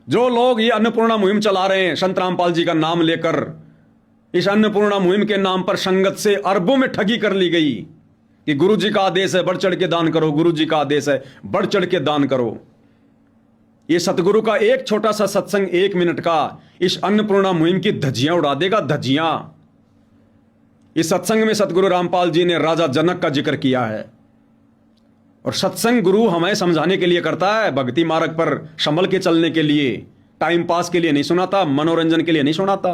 जो लोग ये अन्नपूर्णा मुहिम चला रहे हैं संत रामपाल जी का नाम लेकर, इस अन्नपूर्णा मुहिम के नाम पर संगत से अरबों में ठगी कर ली गई कि गुरु जी का आदेश है बढ़ चढ़ के दान करो, गुरु जी का आदेश है बढ़ चढ़ के दान करो। ये सतगुरु का एक छोटा सा सत्संग 1 मिनट का इस अन्नपूर्णा मुहिम की धज्जियां उड़ा देगा, धज्जियां। इस सत्संग में सतगुरु रामपाल जी ने राजा जनक का जिक्र किया है। और सत्संग गुरु हमें समझाने के लिए करता है, भक्ति मार्ग पर संभल के चलने के लिए, टाइम पास के लिए नहीं सुनाता, मनोरंजन के लिए नहीं सुनाता।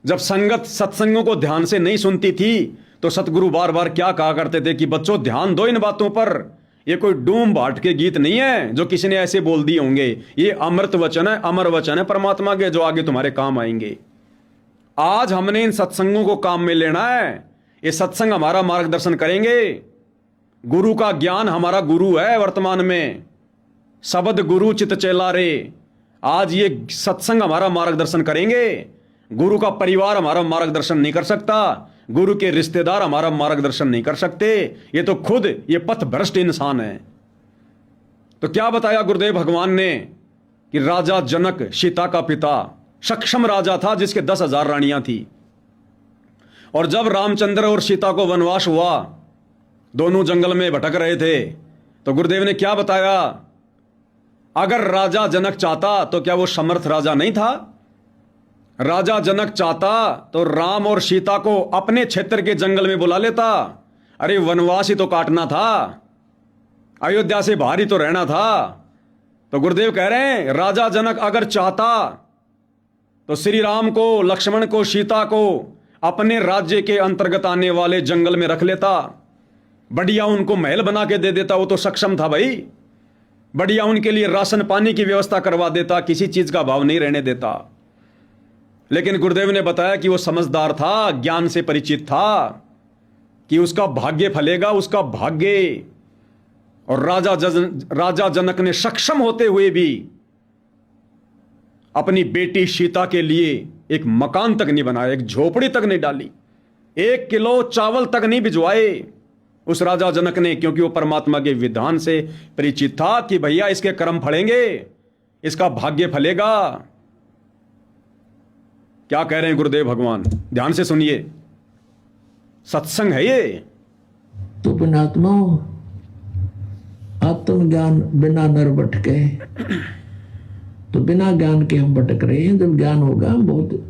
जब संगत सत्संगों को ध्यान से नहीं सुनती थी तो सतगुरु बार बार क्या कहा करते थे कि बच्चों ध्यान दो इन बातों पर। ये कोई डूम भाट के गीत नहीं है जो किसी ने ऐसे बोल दिए होंगे। ये अमृत वचन है, अमर वचन है परमात्मा के, जो आगे तुम्हारे काम आएंगे। आज हमने इन सत्संगों को काम में लेना है। ये सत्संग हमारा मार्गदर्शन करेंगे। गुरु का ज्ञान हमारा गुरु है वर्तमान में। शब्द गुरु चित चेला रे। आज ये सत्संग हमारा मार्गदर्शन करेंगे। गुरु का परिवार हमारा मार्गदर्शन नहीं कर सकता, गुरु के रिश्तेदार हमारा मार्गदर्शन नहीं कर सकते। ये तो खुद ये पथ भ्रष्ट इंसान है। तो क्या बताया गुरुदेव भगवान ने कि राजा जनक सीता का पिता सक्षम राजा था जिसके 10,000 रानियां थी। और जब रामचंद्र और सीता को वनवास हुआ, दोनों जंगल में भटक रहे थे, तो गुरुदेव ने क्या बताया? अगर राजा जनक चाहता तो क्या वो समर्थ राजा नहीं था? राजा जनक चाहता तो राम और सीता को अपने क्षेत्र के जंगल में बुला लेता। अरे वनवास ही तो काटना था, अयोध्या से बाहर ही तो रहना था। तो गुरुदेव कह रहे हैं राजा जनक अगर चाहता तो श्री राम को, लक्ष्मण को, सीता को अपने राज्य के अंतर्गत आने वाले जंगल में रख लेता। बढ़िया उनको महल बना के दे देता। वो तो सक्षम था भाई। बढ़िया उनके लिए राशन पानी की व्यवस्था करवा देता, किसी चीज का भाव नहीं रहने देता। लेकिन गुरुदेव ने बताया कि वो समझदार था, ज्ञान से परिचित था कि उसका भाग्य फलेगा, उसका भाग्य। और राजा जनक ने सक्षम होते हुए भी अपनी बेटी सीता के लिए एक मकान तक नहीं बनाया, एक झोपड़ी तक नहीं डाली, 1 किलो चावल तक नहीं भिजवाए उस राजा जनक ने, क्योंकि वो परमात्मा के विधान से परिचित था कि भैया इसके कर्म फलेंगे, इसका भाग्य फलेगा। क्या कह रहे हैं गुरुदेव भगवान? ध्यान से सुनिए, सत्संग है ये। तो पुण्यात्मा आत्मज्ञान बिना नर भटके, तो बिना ज्ञान के हम भटक रहे हैं। जब ज्ञान होगा बहुत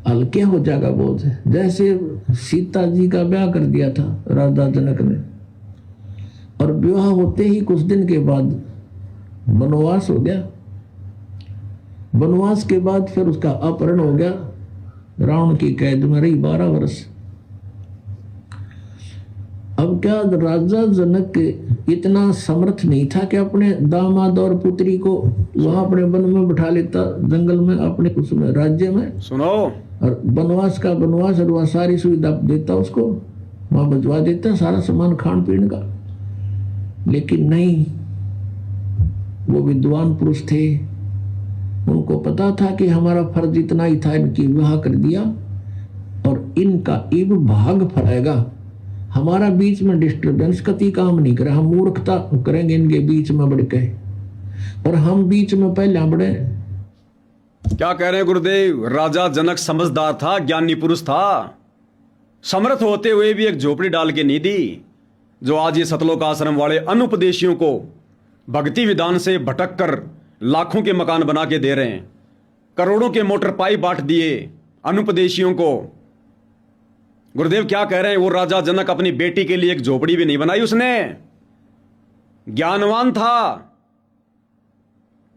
हल्के हो जाएगा बोझ। जैसे सीता जी का ब्याह कर दिया था राजा जनक ने, और विवाह होते ही कुछ दिन के बाद वनवास हो गया। वनवास के बाद फिर उसका अपहरण हो गया, रावण की कैद में रही 12 वर्ष। अब क्या राजा जनक इतना समर्थ नहीं था कि अपने दामाद और पुत्री को वहां अपने वन में बिठा लेता, जंगल में, अपने उसमें राज्य में, सुनो, और वनवास का वनवास और वह सारी सुविधा देता, उसको वहां भिजवा देता, सारा सामान खान पीने का। लेकिन नहीं, वो विद्वान पुरुष थे, उनको पता था कि हमारा फर्ज इतना ही था, इनकी विवाह कर दिया और इनका इब भाग फलेगा। हमारा बीच में डिस्टर्बेंस कति काम नहीं करे, हम मूर्खता करेंगे इनके बीच में बढ़ के, और हम बीच में पहले बढ़े। क्या कह रहे हैं गुरुदेव? राजा जनक समझदार था, ज्ञानी पुरुष था, समर्थ होते हुए भी एक झोपड़ी डाल के नहीं दी। जो आज ये सतलोक आश्रम वाले अनुपदेशियों को भक्ति विधान से भटक कर लाखों के मकान बना के दे रहे हैं, करोड़ों के मोटर पाइप बांट दिए अनुपदेशियों को। गुरुदेव क्या कह रहे हैं? वो राजा जनक अपनी बेटी के लिए एक झोपड़ी भी नहीं बनाई उसने। ज्ञानवान था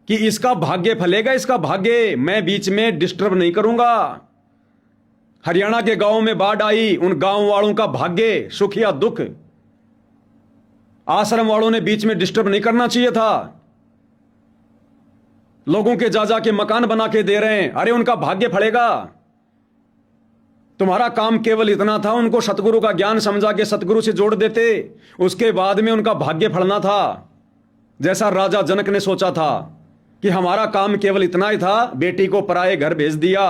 कि इसका भाग्य फलेगा, इसका भाग्य, मैं बीच में डिस्टर्ब नहीं करूंगा। हरियाणा के गांव में बाढ़ आई, उन गांव वालों का भाग्य, सुख या दुख, आश्रम वालों ने बीच में डिस्टर्ब नहीं करना चाहिए था। लोगों के जा के मकान बना के दे रहे हैं, अरे उनका भाग्य फलेगा। तुम्हारा काम केवल इतना था, उनको सतगुरु का ज्ञान समझा के सतगुरु से जोड़ देते, उसके बाद में उनका भाग्य फलना था। जैसा राजा जनक ने सोचा था कि हमारा काम केवल इतना ही था, बेटी को पराये घर भेज दिया,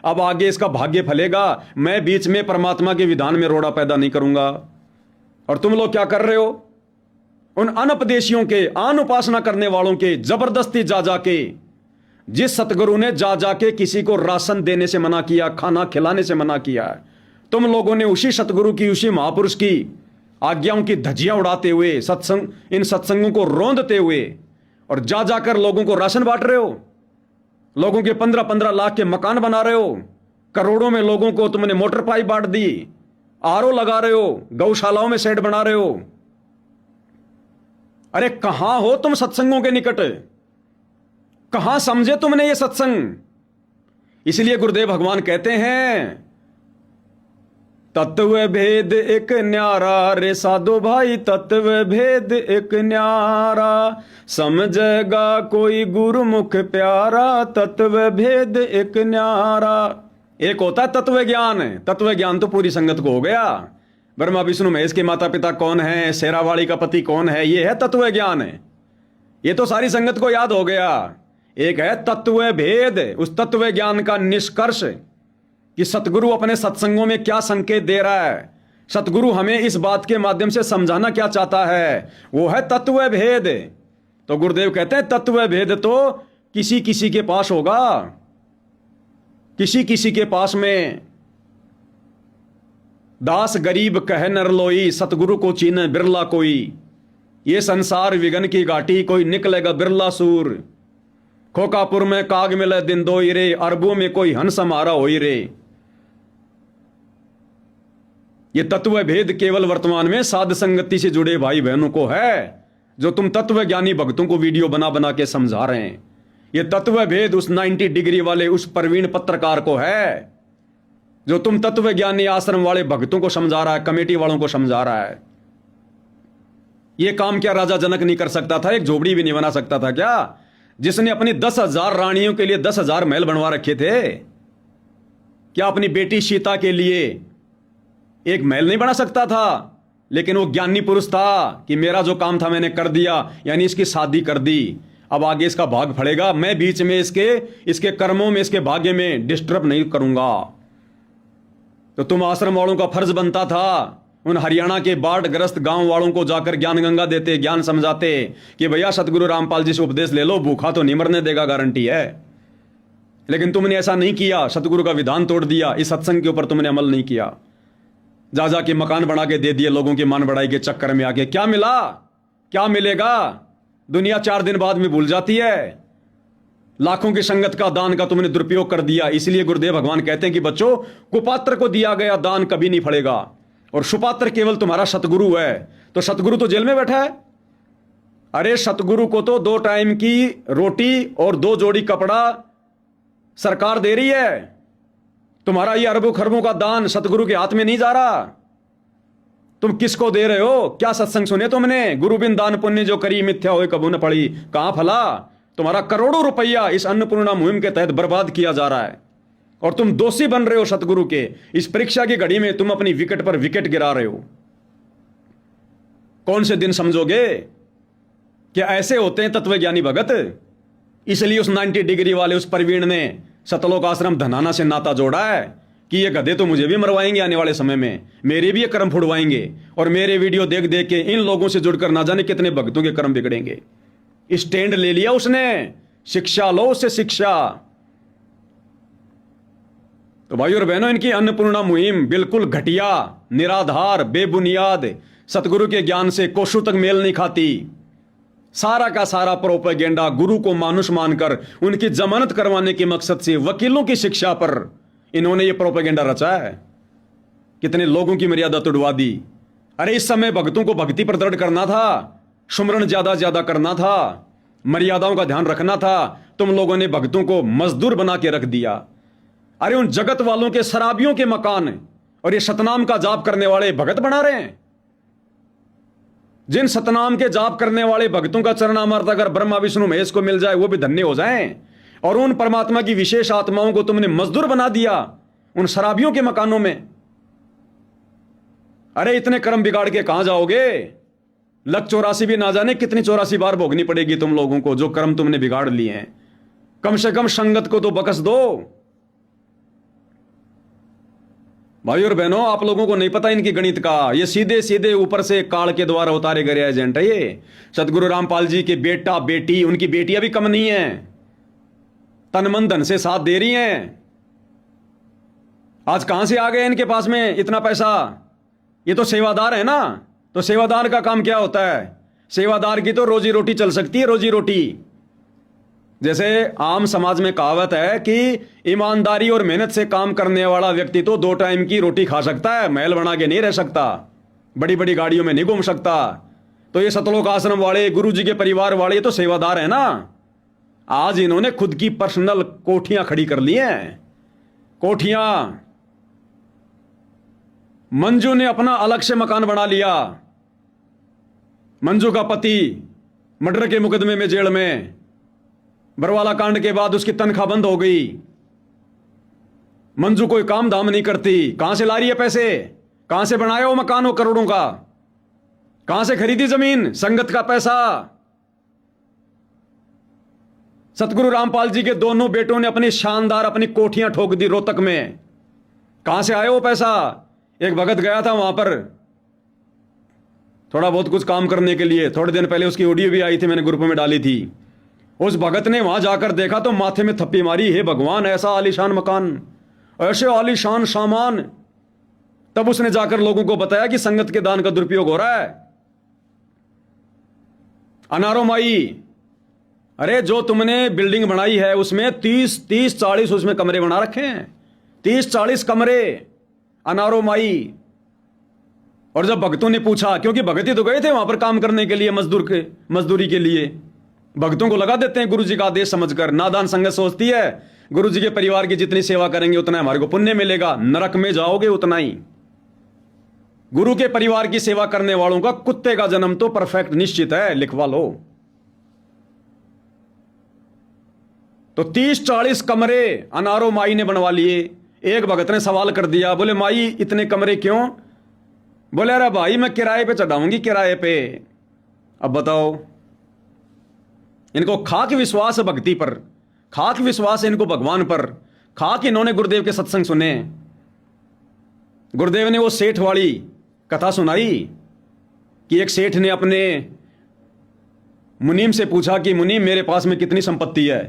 अब आगे इसका भाग्य फलेगा, मैं बीच में परमात्मा के विधान में रोड़ा पैदा नहीं करूंगा। और तुम लोग क्या कर रहे हो? उन अनपदेशियों के, आन उपासना करने वालों के जबरदस्ती जा जाके, जिस सतगुरु ने जा जाके किसी को राशन देने से मना किया, खाना खिलाने से मना किया, तुम लोगों ने उसी सतगुरु की, उसी महापुरुष की आज्ञाओं की धज्जियां उड़ाते हुए, इन सत्संगों को रौंदते हुए और जा जाकर लोगों को राशन बांट रहे हो, लोगों के 15-15 लाख के मकान बना रहे हो, करोड़ों में लोगों को तुमने मोटर पाइप बांट दी, आरओ लगा रहे हो, गौशालाओं में शेड बना रहे हो। अरे कहां हो तुम सत्संगों के निकट? कहां समझे तुमने ये सत्संग? इसलिए गुरुदेव भगवान कहते हैं, तत्व भेद एक न्यारा रे साधो भाई, तत्व भेद एक न्यारा, समझेगा कोई गुरुमुख प्यारा, तत्व भेद एक न्यारा। एक होता है तत्व ज्ञान। तत्व ज्ञान तो पूरी संगत को हो गया। ब्रह्मा विष्णु महेश के माता पिता कौन है, शेरावाली का पति कौन है, ये है तत्व ज्ञान। ये तो सारी संगत को याद हो गया। एक है तत्व भेद, उस तत्व ज्ञान का निष्कर्ष कि सतगुरु अपने सत्संगों में क्या संकेत दे रहा है, सतगुरु हमें इस बात के माध्यम से समझाना क्या चाहता है, वो है तत्व भेद। तो गुरुदेव कहते हैं तत्व भेद तो किसी किसी के पास होगा, किसी किसी के पास में। दास गरीब कह नरलोई, सतगुरु को चीने बिरला कोई, ये संसार विघन की घाटी, कोई निकलेगा बिरला सूर। खोकापुर में काग मिले दिन दो रे, अरबों में कोई हंस हमारा होई रे। ये तत्व भेद केवल वर्तमान में साध संगति से जुड़े भाई बहनों को है, जो तुम तत्व ज्ञानी भक्तों को वीडियो बना बना के समझा रहे हैं। ये तत्व भेद उस 90 डिग्री वाले उस प्रवीण पत्रकार को है, जो तुम तत्व ज्ञानी आश्रम वाले भक्तों को समझा रहा है, कमेटी वालों को समझा रहा है। ये काम क्या राजा जनक नहीं कर सकता था? एक झोपड़ी भी नहीं बना सकता था क्या? जिसने अपनी 10,000 रानियों के लिए 10,000 महल बनवा रखे थे, क्या अपनी बेटी सीता के लिए एक महल नहीं बना सकता था? लेकिन वो ज्ञानी पुरुष था कि मेरा जो काम था मैंने कर दिया, यानी इसकी शादी कर दी, अब आगे इसका भाग फड़ेगा, मैं बीच में इसके कर्मों में, इसके भाग्य में डिस्टर्ब नहीं करूंगा। तो तुम आश्रम वालों का फर्ज बनता था उन हरियाणा के बाढ़ ग्रस्त गांव वालों को जाकर ज्ञान गंगा देते, ज्ञान समझाते कि भैया सतगुरु रामपाल जी से उपदेश ले लो, भूखा तो नहीं मरने देगा, गारंटी है। लेकिन तुमने ऐसा नहीं किया, सतगुरु का विधान तोड़ दिया, इस सत्संग के ऊपर तुमने अमल नहीं किया, जा जा के मकान बना के दे दिए लोगों की मान बढ़ाई के चक्कर में आके। क्या मिला, क्या मिलेगा? दुनिया 4 दिन बाद में भूल जाती है। लाखों की संगत का दान का तुमने दुरुपयोग कर दिया। इसलिए गुरुदेव भगवान कहते हैं कि बच्चों, कुपात्र को दिया गया दान कभी नहीं फलेगा, और सुपात्र केवल तुम्हारा सतगुरु है। तो सतगुरु तो जेल में बैठा है। अरे सतगुरु को तो 2 टाइम की रोटी और 2 जोड़ी कपड़ा सरकार दे रही है। तुम्हारा ये अरबों खरबों का दान सतगुरु के हाथ में नहीं जा रहा। तुम किसको दे रहे हो? क्या सत्संग सुने तुमने? गुरु बिन दान पुण्य जो करी, मिथ्या होए कबू न पड़ी। कहां फला? तुम्हारा करोड़ों रुपया इस अन्नपूर्णा मुहिम के तहत बर्बाद किया जा रहा है, और तुम दोषी बन रहे हो सतगुरु के। इस परीक्षा की घड़ी में तुम अपनी विकेट पर विकेट गिरा रहे हो। कौन से दिन समझोगे? क्या ऐसे होते हैं तत्वज्ञानी भगत? इसलिए उस 90 डिग्री वाले उस प्रवीण ने सतलोक आश्रम धनाना से नाता जोड़ा है कि ये गधे तो मुझे भी मरवाएंगे आने वाले समय में, मेरे भी ये कर्म फुड़वाएंगे, और मेरे वीडियो देख देख के इन लोगों से जुड़कर ना जाने कितने भक्तों के कर्म बिगड़ेंगे। स्टैंड ले लिया उसने, शिक्षा लो उससे शिक्षा। तो भाइयों और बहनों, इनकी अन्नपूर्णा मुहिम बिल्कुल घटिया, निराधार, बेबुनियाद, सतगुरु के ज्ञान से कोसों तक मेल नहीं खाती। सारा का सारा प्रोपेगेंडा गुरु को मानुष मानकर उनकी जमानत करवाने के मकसद से वकीलों की शिक्षा पर इन्होंने ये प्रोपेगेंडा रचा है। कितने लोगों की मर्यादा तोड़वा दी। अरे इस समय भक्तों को भक्ति पर दृढ़ करना था, सुमरण ज्यादा ज्यादा करना था, मर्यादाओं का ध्यान रखना था। तुम लोगों ने भक्तों को मजदूर बना के रख दिया। अरे उन जगत वालों के शराबियों के मकान और ये सतनाम का जाप करने वाले भगत बना रहे हैं। जिन सतनाम के जाप करने वाले भक्तों का चरणामृत अगर ब्रह्मा विष्णु महेश को मिल जाए, वो भी धन्य हो जाएं। और उन परमात्मा की विशेष आत्माओं को तुमने मजदूर बना दिया उन शराबियों के मकानों में। अरे इतने कर्म बिगाड़ के कहां जाओगे? लक 84 भी ना जाने कितनी 84 बार भोगनी पड़ेगी तुम लोगों को, जो कर्म तुमने बिगाड़ लिए हैं। कम से कम संगत को तो बकस दो। भाई और बहनों, आप लोगों को नहीं पता इनकी गणित का। ये सीधे सीधे ऊपर से काल के द्वारा उतारे गए एजेंट है ये। सतगुरु रामपाल जी के बेटा बेटी, उनकी बेटियां भी कम नहीं है, तन मन धन से साथ दे रही हैं। आज कहां से आ गए इनके पास में इतना पैसा? ये तो सेवादार है ना। तो सेवादार का काम क्या होता है? सेवादार की तो रोजी रोटी चल सकती है, रोजी रोटी। जैसे आम समाज में कहावत है कि ईमानदारी और मेहनत से काम करने वाला व्यक्ति तो 2 टाइम की रोटी खा सकता है, महल बना के नहीं रह सकता, बड़ी बड़ी गाड़ियों में नहीं घूम सकता। तो ये सतलोक आश्रम वाले, गुरु जी के परिवार वाले, ये तो सेवादार है ना। आज इन्होंने खुद की पर्सनल कोठियां खड़ी कर ली हैं, कोठियां। मंजू ने अपना अलग से मकान बना लिया। मंजू का पति मर्डर के मुकदमे में जेल में, बरवाला कांड के बाद उसकी तनख्वाह बंद हो गई। मंजू कोई काम धाम नहीं करती। कहां से ला रही है पैसे? कहां से बनाया वो मकान वो करोड़ों का? कहां से खरीदी जमीन? संगत का पैसा। सतगुरु रामपाल जी के दोनों बेटों ने अपनी शानदार अपनी कोठियां ठोक दी रोहतक में। कहां से आया वो पैसा? एक भगत गया था वहां पर थोड़ा बहुत कुछ काम करने के लिए। थोड़े दिन पहले उसकी ऑडियो भी आई थी, मैंने ग्रुप में डाली थी। उस भगत ने वहां जाकर देखा तो माथे में थप्पी मारी, हे भगवान, ऐसा आलीशान मकान, ऐसे आलीशान सामान। तब उसने जाकर लोगों को बताया कि संगत के दान का दुरुपयोग हो रहा है। अनारो माई, अरे जो तुमने बिल्डिंग बनाई है उसमें 30-40 उसमें कमरे बना रखे हैं, 30-40 कमरे। अनारो माई। और जब भक्तों ने पूछा, क्योंकि भगत ही तो गए थे वहां पर काम करने के लिए, मजदूरी के लिए, भक्तों को लगा देते हैं गुरु जी का आदेश समझकर। नादान संगत सोचती है गुरु जी के परिवार की जितनी सेवा करेंगे उतना हमारे को पुण्य मिलेगा, नरक में जाओगे उतना ही। गुरु के परिवार की सेवा करने वालों का कुत्ते का जन्म तो परफेक्ट निश्चित है, लिखवा लो। तो 30-40 कमरे अनारो माई ने बनवा लिए। एक भगत ने सवाल कर दिया, बोले माई इतने कमरे क्यों? बोले अरे भाई मैं किराए पे चढ़ाऊंगी, किराए पे। अब बताओ, इनको खाक विश्वास है भक्ति पर, खाक विश्वास है इनको भगवान पर, खाक इन्होंने गुरुदेव के सत्संग सुने। गुरुदेव ने वो सेठ वाली कथा सुनाई कि एक सेठ ने अपने मुनीम से पूछा कि मुनीम मेरे पास में कितनी संपत्ति है?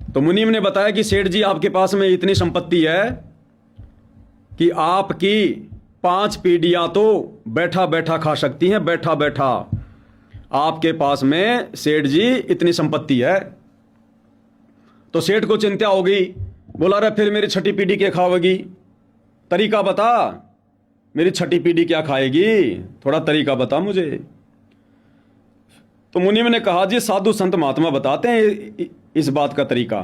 तो मुनीम ने बताया कि सेठ जी आपके पास में इतनी संपत्ति है कि आपकी 5 पीढ़ियां तो बैठा बैठा खा सकती हैं, बैठा बैठा। आपके पास में सेठ जी इतनी संपत्ति है। तो सेठ को चिंता हो गई, बोला अरे फिर मेरी 6ठी पीढ़ी क्या खाएगी? तरीका बता, मेरी 6ठी पीढ़ी क्या खाएगी, थोड़ा तरीका बता मुझे। तो मुनीम ने कहा जी साधु संत महात्मा बताते हैं इस बात का तरीका,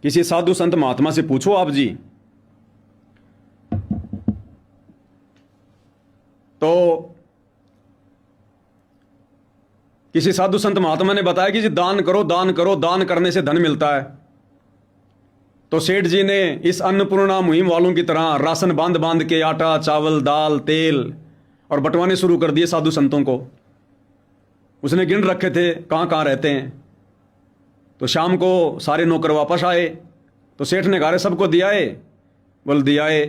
किसी साधु संत महात्मा से पूछो आप जी। तो किसी साधु संत महात्मा ने बताया कि जी दान करो, दान करो, दान करने से धन मिलता है। तो सेठ जी ने इस अन्नपूर्णा मुहिम वालों की तरह राशन बांध बांध के आटा, चावल, दाल, तेल और बंटवाने शुरू कर दिए साधु संतों को। उसने गिन रखे थे कहाँ कहाँ रहते हैं। तो शाम को सारे नौकर वापस आए तो सेठ ने कहा सबको दिया है? बोले दिया है।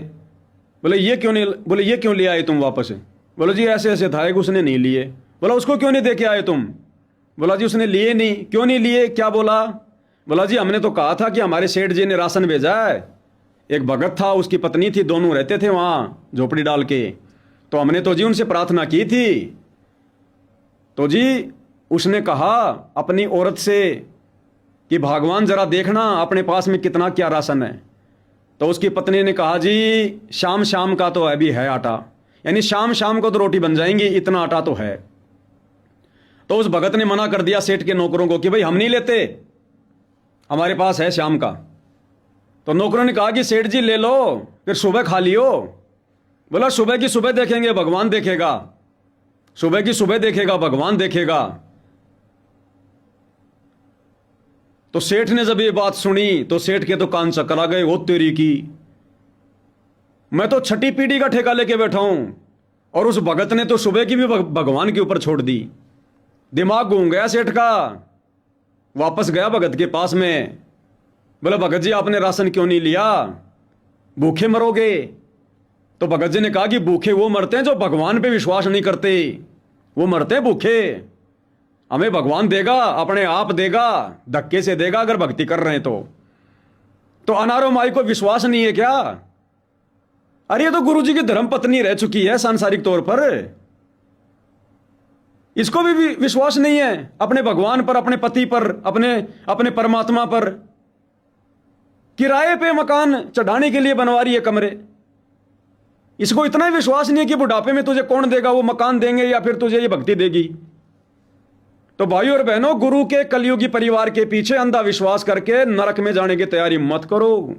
बोले ये क्यों नहीं? बोले ये क्यों ले आए तुम वापस? बोले जी ऐसे ऐसे था, उसने नहीं लिए। बोला उसको क्यों नहीं दे के आए तुम? बोला जी उसने लिए नहीं। क्यों नहीं लिए, क्या बोला? बोला जी हमने तो कहा था कि हमारे सेठ जी ने राशन भेजा है। एक भगत था, उसकी पत्नी थी, दोनों रहते थे वहाँ झोपड़ी डाल के। तो हमने तो जी उनसे प्रार्थना की थी। तो जी उसने कहा अपनी औरत से कि भगवान जरा देखना अपने पास में कितना क्या राशन है। तो उसकी पत्नी ने कहा जी शाम शाम का तो अभी है आटा, यानी शाम शाम को तो रोटी बन जाएंगी, इतना आटा तो है। तो उस भगत ने मना कर दिया सेठ के नौकरों को कि भाई हम नहीं लेते, हमारे पास है शाम का। तो नौकरों ने कहा कि सेठ जी ले लो, फिर सुबह खा लियो। बोला सुबह की सुबह देखेंगे, भगवान देखेगा। सुबह की सुबह देखेगा, भगवान देखेगा। तो सेठ ने जब ये बात सुनी तो सेठ के तो कान चक्कर आ गए, वो तेरी की, मैं तो 6ठी पीढ़ी का ठेका लेके बैठा हूं और उस भगत ने तो सुबह की भी भगवान के ऊपर छोड़ दी। दिमाग घूम गया सेठ का। वापस गया भगत के पास में, बोला भगत जी आपने राशन क्यों नहीं लिया? भूखे मरोगे। तो भगत जी ने कहा कि भूखे वो मरते हैं जो भगवान पे विश्वास नहीं करते, वो मरते हैं भूखे। हमें भगवान देगा, अपने आप देगा, धक्के से देगा अगर भक्ति कर रहे हैं तो अनारो माई को विश्वास नहीं है क्या? अरे ये तो गुरु जी की धर्म पत्नी रह चुकी है सांसारिक तौर पर, इसको भी विश्वास नहीं है अपने भगवान पर, अपने पति पर, अपने परमात्मा पर। किराए पे मकान चढ़ाने के लिए बनवा रही है कमरे, इसको इतना ही विश्वास नहीं है कि बुढ़ापे में तुझे कौन देगा, वो मकान देंगे या फिर तुझे ये भक्ति देगी। तो भाइयों और बहनों, गुरु के कलयुगी परिवार के पीछे अंधा विश्वास करके नरक में जाने की तैयारी मत करो।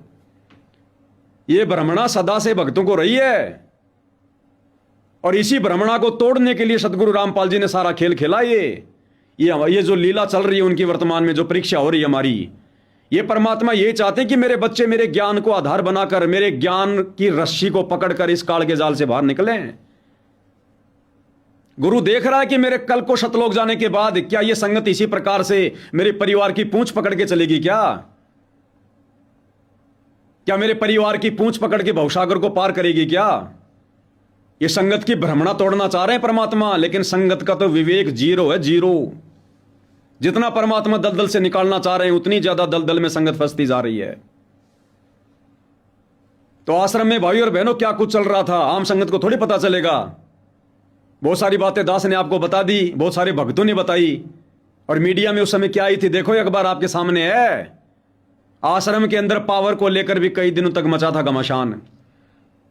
ये भ्रमणा सदा से भक्तों को रही है और इसी भ्रमणा को तोड़ने के लिए सतगुरु रामपाल जी ने सारा खेल खेला। ये जो लीला चल रही है उनकी वर्तमान में जो परीक्षा हो रही है हमारी, ये परमात्मा ये चाहते हैं कि मेरे बच्चे मेरे ज्ञान को आधार बनाकर, मेरे ज्ञान की रस्सी को पकड़कर इस काल के जाल से बाहर निकलें। गुरु देख रहा है कि मेरे कल को शतलोक जाने के बाद क्या ये संगत इसी प्रकार से मेरे परिवार की पूंछ पकड़ के चलेगी क्या मेरे परिवार की पूंछ पकड़ के भवसागर को पार करेगी क्या? ये संगत की भ्रमणा तोड़ना चाह रहे हैं परमात्मा, लेकिन संगत का तो विवेक जीरो है, जीरो। जितना परमात्मा दलदल से निकालना चाह रहे हैं उतनी ज्यादा दलदल में संगत फंसती जा रही है। तो आश्रम में भाई और बहनों क्या कुछ चल रहा था आम संगत को थोड़ी पता चलेगा। बहुत सारी बातें दास ने आपको बता दी, बहुत सारे भक्तों ने बताई, और मीडिया में उस समय क्या आई थी देखो एक बार, आपके सामने है। आश्रम के अंदर पावर को लेकर भी कई दिनों तक मचा था घमासान।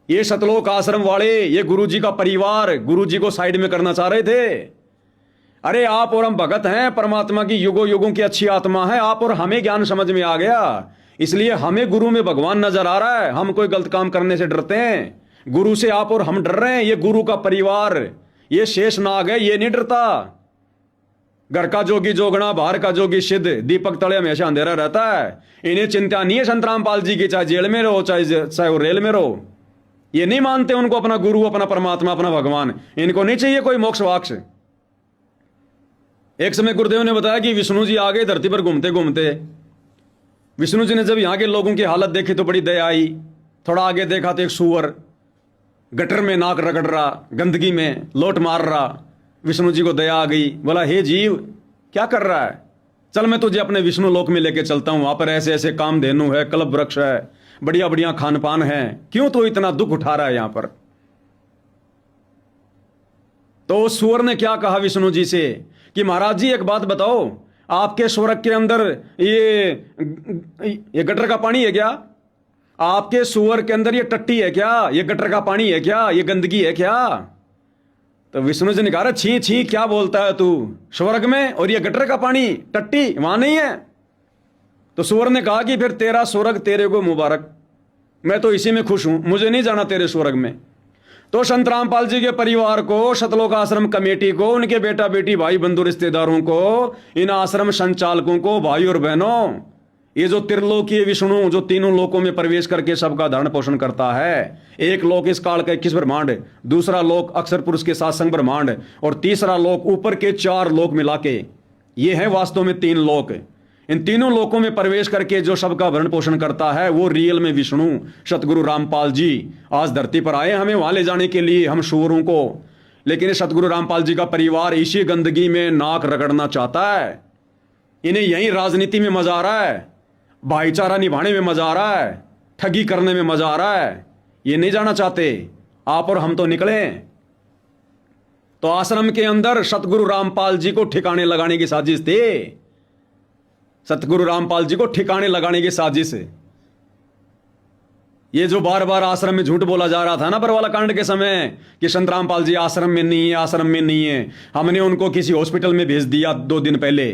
ये सतलोक आश्रम वाले, ये गुरुजी का परिवार गुरुजी को साइड में करना चाह रहे थे। अरे आप और हम भगत हैं, परमात्मा की युगों युगों की अच्छी आत्मा है, आप और हमें ज्ञान समझ में आ गया, इसलिए हमें गुरु में भगवान नजर आ रहा है। हम कोई गलत काम करने से डरते हैं, गुरु से आप और हम डर रहे हैं। ये गुरु का परिवार, ये शेष नाग है, ये नहीं डरता। घर का जोगी जोगना, बाहर का जोगी सिद्ध, दीपक तले हमेशा अंधेरा रहता है। इन्हें चिंता नहीं है संत रामपाल जी की, चाहे जेल में रहो चाहे वो रेल में रहो। ये नहीं मानते उनको अपना गुरु, अपना परमात्मा, अपना भगवान। इनको नहीं चाहिए कोई मोक्ष वाक्ष। एक समय गुरुदेव ने बताया कि विष्णु जी आ गए धरती पर घूमते घूमते। विष्णु जी ने जब यहां के लोगों की हालत देखी तो बड़ी दया आई। थोड़ा आगे देखा तो एक सूअर गटर में नाक रगड़ रहा, गंदगी में लोट मार रहा। विष्णु जी को दया आ गई, बोला हे जीव क्या कर रहा है, चल मैं तुझे अपने विष्णु लोक में लेके चलता हूं, वहां पर ऐसे ऐसे कामधेनु है, कल्प वृक्ष है, बढ़िया बढ़िया खान पान है, क्यों तो इतना दुख उठा रहा है यहां पर। तो सूअर ने क्या कहा विष्णु जी से कि महाराज जी एक बात बताओ, आपके स्वर्ग के अंदर ये गटर का पानी है क्या? आपके सूअर के अंदर ये टट्टी है क्या? ये गटर का पानी है क्या? ये गंदगी है क्या? तो विष्णु जी ने कहा छी छी क्या बोलता है तू, स्वर्ग में और ये गटर का पानी टट्टी वहां नहीं है। तो सूअर ने कहा कि फिर तेरा स्वर्ग तेरे को मुबारक, मैं तो इसी में खुश हूं, मुझे नहीं जाना तेरे स्वर्ग में। तो संत रामपाल जी के परिवार को, सतलोक आश्रम कमेटी को, उनके बेटा बेटी भाई बंधु रिश्तेदारों को, इन आश्रम संचालकों को, भाई और बहनों, ये जो त्रिलोकीय विष्णु जो तीनों लोकों में प्रवेश करके सबका धारण पोषण करता है, एक लोक इस काल का 21 ब्रह्मांड, दूसरा लोक अक्षर पुरुष के सात्संग ब्रह्मांड, और तीसरा लोक ऊपर के 4 लोक मिला के, ये है वास्तव में 3 लोक। इन तीनों लोकों में प्रवेश करके जो सबका भरण पोषण करता है वो रियल में विष्णु सतगुरु रामपाल जी आज धरती पर आए हमें वहां ले जाने के लिए, हम शूरों को। लेकिन सतगुरु रामपाल जी का परिवार इसी गंदगी में नाक रगड़ना चाहता है। इन्हें यही राजनीति में मजा आ रहा है, भाईचारा निभाने में मजा आ रहा है, ठगी करने में मजा आ रहा है। ये नहीं जाना चाहते, आप और हम तो निकले। तो आश्रम के अंदर सतगुरु रामपाल जी को ठिकाने लगाने की साजिश थी, सतगुरु रामपाल जी को ठिकाने लगाने की साजिश। ये जो बार बार आश्रम में झूठ बोला जा रहा था ना बरवाला कांड के समय कि संत रामपाल जी आश्रम में नहीं है, आश्रम में नहीं है, हमने उनको किसी हॉस्पिटल में भेज दिया 2 दिन पहले।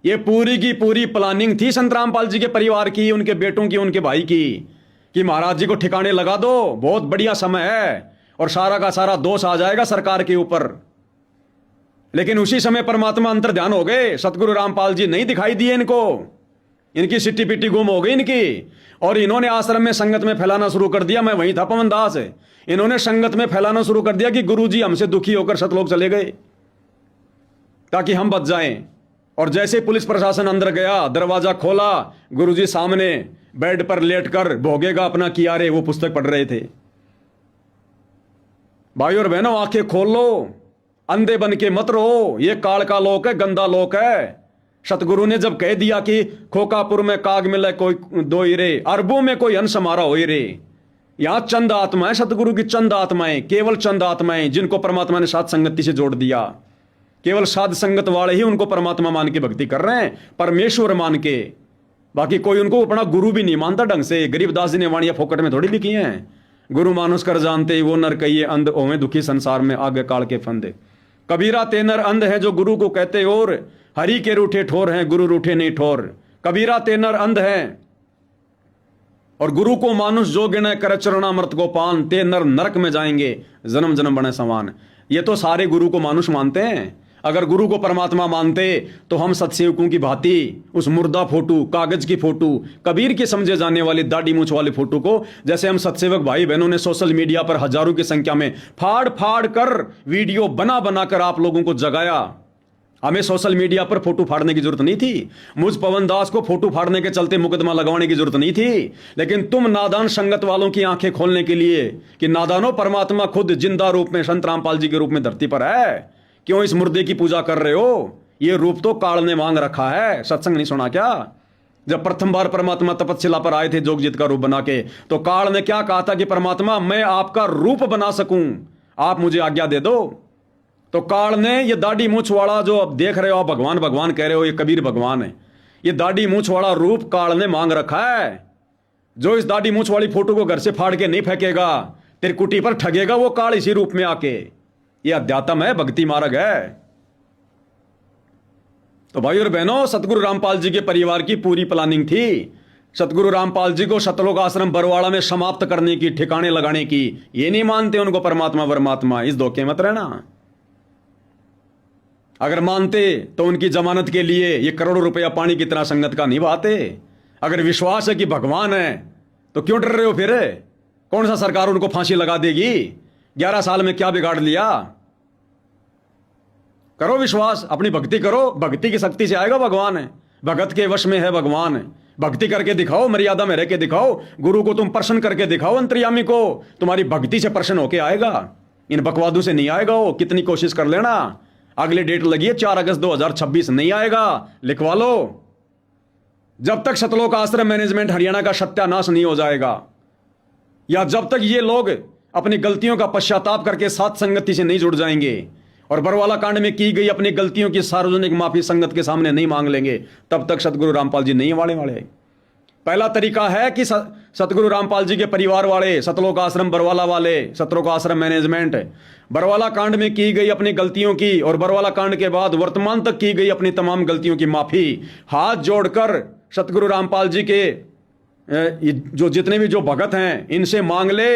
ये पूरी की पूरी प्लानिंग थी संत रामपाल जी के परिवार की, उनके बेटों की, उनके भाई की, कि महाराज जी को ठिकाने लगा दो, बहुत बढ़िया समय है और सारा का सारा दोष आ जाएगा सरकार के ऊपर। लेकिन उसी समय परमात्मा अंतर ध्यान हो गए, सतगुरु रामपाल जी नहीं दिखाई दिए इनको, इनकी सिट्टी पिट्टी गुम हो गई इनकी, और इन्होंने आश्रम में संगत में फैलाना शुरू कर दिया। मैं वहीं था पवन दास, इन्होंने संगत में फैलाना शुरू कर दिया कि गुरुजी हमसे दुखी होकर सतलोक चले गए ताकि हम बच जाएं। और जैसे पुलिस प्रशासन अंदर गया, दरवाजा खोला, गुरुजी सामने बेड पर लेटकर भोगेगा अपना किया रे वो पुस्तक पढ़ रहे थे। भाई और बहनों, आंखें खोल लो, अंधे बन के मत रहो। ये काल का लोक है, गंदा लोक है। सतगुरु ने जब कह दिया कि खोकापुर में काग मिले कोई दो ही रे, अरबों में कोई अंश हमारा हो ही रे। यहां चंद आत्माएं, सतगुरु की चंद आत्माएं, केवल चंद आत्माएं जिनको परमात्मा ने साध संगति से जोड़ दिया। केवल साध संगत वाले ही उनको परमात्मा मान के भक्ति कर रहे हैं, परमेश्वर मान के। बाकी कोई उनको अपना गुरु भी नहीं मानता ढंग से। गरीबदास जी ने वाणियां फोकट में थोड़ी लिखी हैं। गुरु मानुष कर जानते वो नर कहिए अंध ओवे दुखी संसार में आगे काल के फंदे। कबीरा ते नर अंध है जो गुरु को कहते और, हरि के रूठे ठोर हैं गुरु रूठे नहीं ठोर। कबीरा ते नर अंध है और गुरु को मानुष जो गिने कर चरणामृत को पान, ते नर नरक में जाएंगे जन्म जन्म बने समान। ये तो सारे गुरु को मानुष मानते हैं। अगर गुरु को परमात्मा मानते तो हम सतसेवकों की भांति उस मुर्दा फोटो, कागज की फोटो, कबीर के समझे जाने वाली दाढ़ी मूछ वाले फोटो को, जैसे हम सतसेवक भाई बहनों ने सोशल मीडिया पर हजारों की संख्या में फाड़ फाड़ कर वीडियो बना बना कर आप लोगों को जगाया। हमें सोशल मीडिया पर फोटो फाड़ने की जरूरत नहीं थी। मुझ पवन दास को फोटो फाड़ने के चलते मुकदमा लगवाने की जरूरत नहीं थी। लेकिन तुम नादान संगत वालों की आंखें खोलने के लिए कि नादानो परमात्मा खुद जिंदा रूप में संत रामपाल जी के रूप में धरती पर है, क्यों इस मुर्दे की पूजा कर रहे हो? ये रूप तो काल ने मांग रखा है। सत्संग नहीं सुना क्या? जब प्रथम बार परमात्मा तपस्या पर आए थे जोगजीत का रूप बना के, तो काल ने क्या कहा था कि परमात्मा मैं आपका रूप बना सकूं, आप मुझे आज्ञा दे दो। तो काल ने ये दाढ़ी मूछ वाला जो अब देख रहे हो आप, भगवान भगवान कह रहे हो, ये कबीर भगवान है। ये दाढ़ी मूछ वाला रूप काल ने मांग रखा है। जो इस दाढ़ी मूछ वाली फोटो को घर से फाड़ के नहीं फेंकेगा, त्रिकुटी पर ठगेगा वो काल इसी रूप में आके। ये अध्यात्म है, भक्ति मार्ग है। तो भाई और बहनों, सतगुरु रामपाल जी के परिवार की पूरी प्लानिंग थी। सतगुरु रामपाल जी को सतलोक आश्रम बरवाड़ा में समाप्त करने की, ठिकाने लगाने की। ये नहीं मानते उनको परमात्मा परमात्मा, इस धोखे मत रहना। अगर मानते तो उनकी जमानत के लिए ये करोड़ों रुपया पानी की तरह संगत का नहीं बहाते। अगर विश्वास है कि भगवान है तो क्यों डर रहे हो फिर? कौन सा सरकार उनको फांसी लगा देगी? 11 साल में क्या बिगाड़ लिया? करो विश्वास, अपनी भक्ति करो। भक्ति की शक्ति से आएगा भगवान है। भगत के वश में है भगवान है। भक्ति करके दिखाओ, मर्यादा में रह के दिखाओ। गुरु को तुम प्रसन्न करके दिखाओ, अंतर्यामी को। तुम्हारी भक्ति से प्रसन्न होके आएगा, इन बकवादों से नहीं आएगा। वो कितनी कोशिश कर लेना। अगली डेट लगी है 4 अगस्त 2026, नहीं आएगा, लिखवा लो। जब तक सतलोक आश्रम मैनेजमेंट हरियाणा का सत्यानाश नहीं हो जाएगा, या जब तक ये लोग अपनी गलतियों का पश्चाताप करके साथ संगति से नहीं जुड़ जाएंगे और बरवाला कांड में की गई अपनी गलतियों की सार्वजनिक माफी संगत के सामने नहीं मांग लेंगे, तब तक सतगुरु रामपाल जी नहीं वाले। पहला तरीका है कि सतगुरु रामपाल जी के परिवार वाले, सतलोक आश्रम बरवाला वाले, सतलोक आश्रम मैनेजमेंट बरवाला कांड में की गई अपनी गलतियों की और बरवाला कांड के बाद वर्तमान तक की गई अपनी तमाम गलतियों की माफी हाथ जोड़कर सतगुरु रामपाल जी के जो जितने भी जो भगत हैं इनसे मांग ले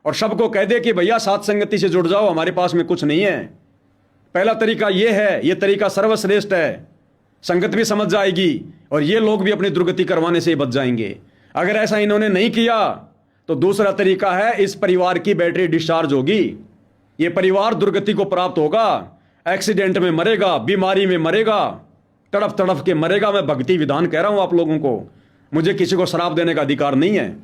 और सबको कह दे कि भैया साथ संगति से जुड़ जाओ, हमारे पास में कुछ नहीं है। पहला तरीका ये है, ये तरीका सर्वश्रेष्ठ है। संगत भी समझ जाएगी और ये लोग भी अपनी दुर्गति करवाने से बच जाएंगे। अगर ऐसा इन्होंने नहीं किया तो दूसरा तरीका है, इस परिवार की बैटरी डिस्चार्ज होगी। ये परिवार दुर्गति को प्राप्त होगा, एक्सीडेंट में मरेगा, बीमारी में मरेगा, तड़फ तड़फ के मरेगा। मैं भक्ति विधान कह रहा हूं आप लोगों को। मुझे किसी को शराब देने का अधिकार नहीं है,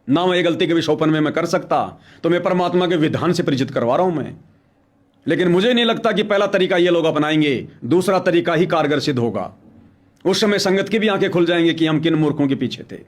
ना मैं ये गलती के विषोपन में मैं कर सकता। तो मैं परमात्मा के विधान से परिचित करवा रहा हूं मैं। लेकिन मुझे नहीं लगता कि पहला तरीका ये लोग अपनाएंगे, दूसरा तरीका ही कारगर सिद्ध होगा। उस समय संगत की भी आंखें खुल जाएंगे कि हम किन मूर्खों के पीछे थे।